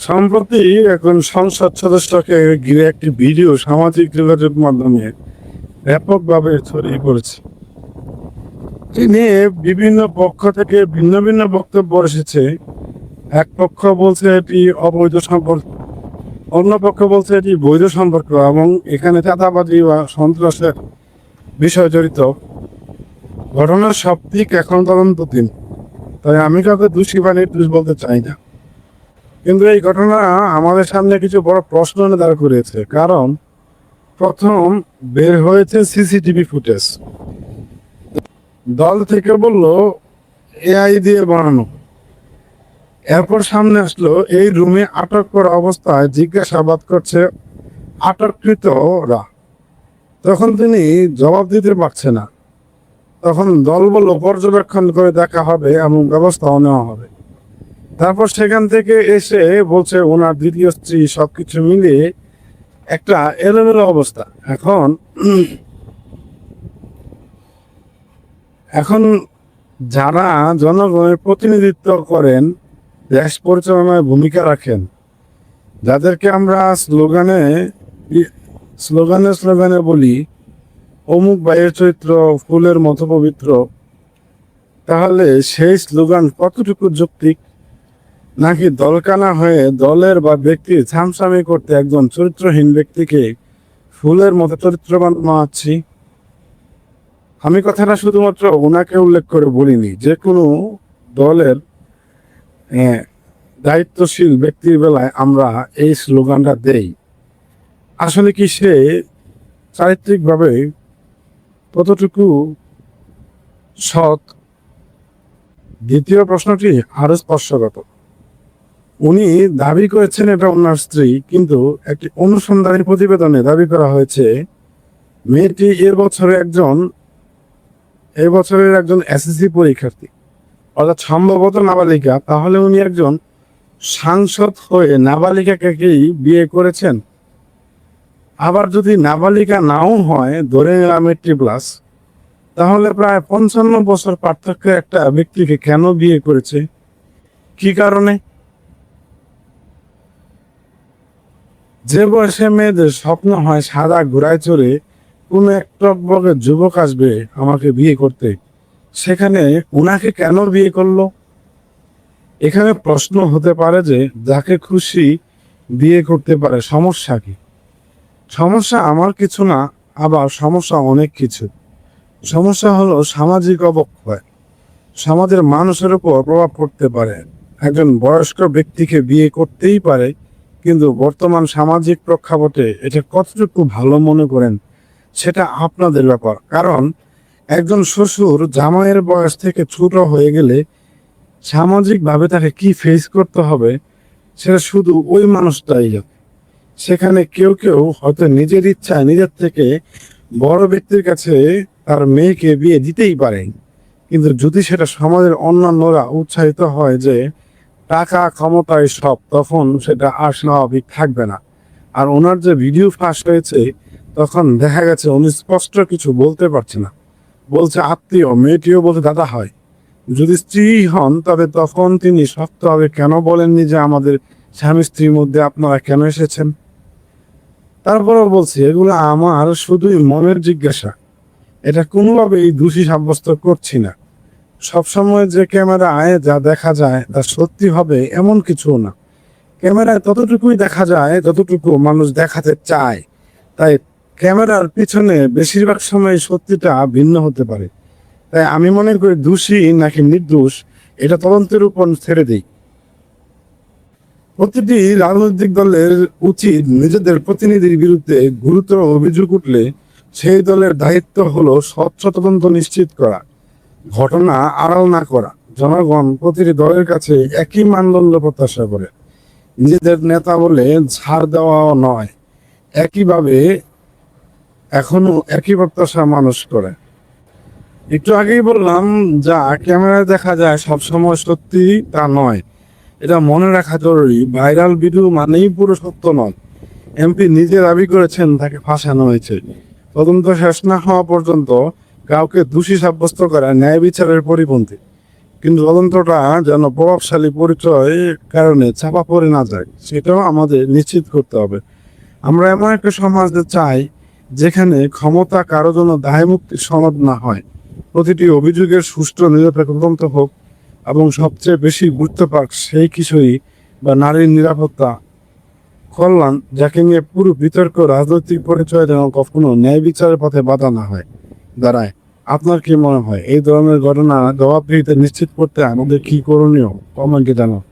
সম্প্রতি এখন সংসদ সদস্যকে ঘিরে একটি ভিডিও সামাজিক যোগাযোগ মাধ্যমে ব্যাপকভাবে ছড়িয়ে পড়েছে। তিনি বিভিন্ন পক্ষ থেকে ভিন্ন ভিন্ন বক্তব্য এসেছে। এক পক্ষ বলছে এটি অবৈধ সম্পর্ক, অন্য পক্ষ বলছে এটি বৈধ সম্পর্ক এবং এখানে চাঁদাবাজি বা সন্ত্রাসের বিষয় জড়িত। ঘটনার সব দিক এখন তদন্তাধীন, তাই আমি কাউকে দোষী বা নির্দোষ বলতে চাই না। কিন্তু এই ঘটনা আমাদের সামনে কিছু বড় প্রশ্ন এনে দাঁড় করিয়েছে। কারণ প্রথম বের হয়েছে সিসিটিভি ফুটেজ, দল থেকে বলল এআই দিয়ে বানানো। এরপর সামনে আসলো এই রুমে আটক করা অবস্থায় জিজ্ঞাসাবাদ করছে আটককৃতরা। তখন তিনি জবাব দিতে পারছে না। তখন দল বলল পর্যবেক্ষণ করে দেখা হবে এবং ব্যবস্থাও নেওয়া হবে। তারপর সেখান থেকে এসে বলছে ওনার দ্বিতীয় স্ত্রী, সবকিছু মিলিয়ে একটা এলোমেলো অবস্থা। এখন যারা জনগণের প্রতিনিধিত্ব করেন, দেশ পরিচালনায় ভূমিকা রাখেন, যাদেরকে আমরা স্লোগানে বলি অমুক ভাইয়ের চরিত্র ফুলের মতো পবিত্র, তাহলে সেই স্লোগান কতটুকু যৌক্তিক? নাকি দলকানা হয়ে দলের বা ব্যক্তির ছামছামি করতে একজন চরিত্রহীন ব্যক্তিকে ফুলের মতো চরিত্রবান বানাচ্ছি? আমি কথাটা শুধুমাত্র ওনাকে উল্লেখ করে বলিনি, যে কোনো দলের দায়িত্বশীল ব্যক্তির বেলায় আমরা এই স্লোগানটা দেই। আসলে কি সে চারিত্রিকভাবে কতটুকু সৎ? দ্বিতীয় প্রশ্নটি আরো স্পর্শগত। উনি দাবি করেছেন এটা ওনার স্ত্রী, কিন্তু একটি অনুসন্ধানী প্রতিবেদনে দাবি করা হয়েছে মেয়েটি এই বছরের একজন এসএসসি পরীক্ষার্থী, অর্থাৎ সম্ভবত নাবালিকা। তাহলে উনি একজন সাংসদ হয়ে নাবালিকাকেই বিয়ে করেছেন। আবার যদি নাবালিকা নাও হয়, ধরে নিলাম 80+, তাহলে প্রায় 55 বছর পার্থক্যে একটা ব্যক্তিকে কেন বিয়ে করেছে? কি কারণে? যে বয়সে মেয়েদের স্বপ্ন হয় সাদা ঘোড়ায় চড়ে কোনো এক টকবকে যুবক আসবে আমাকে বিয়ে করতে, সেখানে উনাকে কেন বিয়ে করলো? এখানে প্রশ্ন হতে পারে যে যাকে খুশি বিয়ে করতে পারে, সমস্যা কি? সমস্যা আমার কিছু না, আবার সমস্যা অনেক কিছু। সমস্যা হলো সামাজিক অবক্ষয়। সমাজের মানুষের উপর প্রভাব পড়তে পারে। একজন বয়স্ক ব্যক্তিকে বিয়ে করতেই পারে, কিন্তু বর্তমান সামাজিক প্রেক্ষাপটে এটা কতটুকু ভালো মনে করেন সেটা আপনাদের ব্যাপার। কারণ একজন শ্বশুর জামাইয়ের বয়স থেকে ছোট হয়ে গেলে সামাজিকভাবে তাকে কি ফেস করতে হবে সেটা শুধু ওই মানুষটাই জানে। সেখানে কেউ কেউ হয়তো নিজের ইচ্ছায় নিজের থেকে বড় ব্যক্তির কাছে তার মেয়েকে বিয়ে দিতেই পারে, কিন্তু যদি সেটা সমাজের অন্যান্যরা উৎসাহিত হয় যে টাকা ক্ষমতায় সব, তখন সেটা আর স্বাভাবিক থাকবে না। আর ওনার যে ভিডিও ফাঁস হয়েছে, তখন দেখা গেছে উনি স্পষ্ট কিছু বলতে পারছে না, বলছে আত্মীয়, মেয়েটিও বলতে দাদা হয়। যদি স্ত্রী হন তবে তখন তিনি শক্তভাবে কেন বলেননি যে আমাদের স্বামী স্ত্রীর মধ্যে আপনারা কেন এসেছেন? তারপরেও বলছি এগুলো আমার শুধুই মনের জিজ্ঞাসা, এটা কোনোভাবেই দোষী সাব্যস্ত করছি না। সবসময় যে ক্যামেরায় যা দেখা যায় তা সত্যি হবে এমন কিছু না। ক্যামেরায় ততটুকুই দেখা যায় যতটুকু মানুষ দেখাতে চায়, তাই ক্যামেরার পিছনে বেশিরভাগ সময় সত্যিটা ভিন্ন হতে পারে। তাই আমি মনে করি দোষী নাকি নির্দোষ এটা তদন্তের উপর ছেড়ে দিই। প্রতিটি রাজনৈতিক দলের উচিত নিজেদের প্রতিনিধির বিরুদ্ধে গুরুতর অভিযোগ উঠলে সেই দলের দায়িত্ব হলো স্বচ্ছ তদন্ত নিশ্চিত করা, ঘটনা আড়াল না করা। জনগণ প্রতিটি দলের কাছে একই মানদণ্ড প্রত্যাশা করে, নিজেদের নেতা বলে ছাড় দেওয়াও নয়। একইভাবে এখনো একই প্রত্যাশা মানুষ করে। একটু আগেই বললাম, যা ক্যামেরায় দেখা যায় সবসময় সত্যি তা নয়, এটা মনে রাখা জরুরি। ভাইরাল ভিডিও মানেই পুরো সত্য নয়। এমপি নিজে দাবি করেছেন তাকে ফাঁসানো হয়েছে। তদন্ত শেষ না হওয়া পর্যন্ত কাউকে দোষী সাব্যস্ত করা ন্যায় বিচারের পরিপন্থী। কিন্তু তদন্তটা যেন প্রভাবশালী পরিচয়ের কারণে চাপা পড়ে না যায়, সেটাও আমাদের নিশ্চিত করতে হবে। আমরা এমন একটা সমাজে চাই যেখানে ক্ষমতা কারো জন্য দায়মুক্তির সনদ না হয়, প্রতিটি অভিযোগের সুষ্ঠু নিরপেক্ষ তদন্ত হোক, এবং সবচেয়ে বেশি গুরুত্ব পাক সেই কিশোরী বা নারীর নিরাপত্তা, কল্যাণ, যাকে নিয়ে পুরো বিতর্ক রাজনৈতিক পরিচয় যেন কখনো ন্যায় বিচারের পথে বাধা না হয় দাঁড়ায়। আপনার কি মনে হয় এই ধরনের ঘটনা জবাবদিহিতা নিশ্চিত করতে আমাদের কি করণীয়? কমেন্টে জানান।